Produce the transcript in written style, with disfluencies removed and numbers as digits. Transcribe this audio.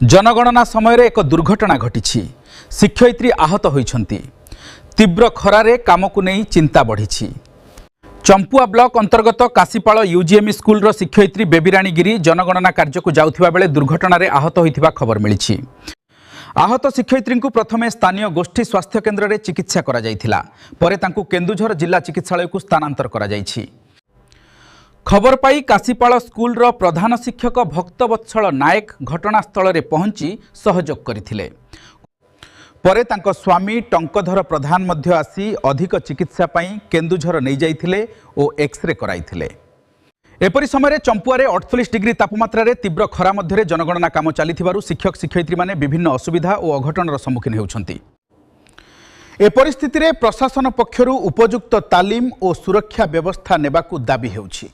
जनगणना समय एक दुर्घटना घटी शिक्षयित्री आहत होइछंती। तीव्र खरारे काम को नहीं चिंता बढ़ी। चंपुआ ब्लॉक अंतर्गत काशीपाल यूजीएम स्कूल शिक्षयित्री बेबीराणी गिरी जनगणना कार्य को जाउथिबा बेले दुर्घटना रे आहत होइथिबा खबर मिली। आहत शिक्षयित्री को प्रथमे स्थानीय गोष्ठी स्वास्थ्य केन्द्र में चिकित्सा करा जायथिला, परे तांकु केन्दुझर जिला चिकित्सालय को स्थानांतर करा जायछि। खबर पाई काशीपाल स्कूल प्रधान शिक्षक भक्तवत्सल नायक घटनास्थल में पहुंची सहयोग करथिले। परे तांको स्वामी टंकधर प्रधान मध्य आसी अधिक चिकित्सा पाई केन्दुझर नहीं जाइथिले ओ एक्सरे कराइथिले। एपरी समय चंपुआ 48 डिग्री तापमात्रा रे तीव्र खरा मध्य जनगणना काम चलिथिबारु शिक्षक शिक्षयित्री माने विभिन्न असुविधा और अघटनर सम्मुखीन हेउछंती। ए परिस्थिति रे प्रशासन पक्षरु उपयुक्त तालीम और सुरक्षा व्यवस्था नेबाकू दाबी हेउछि।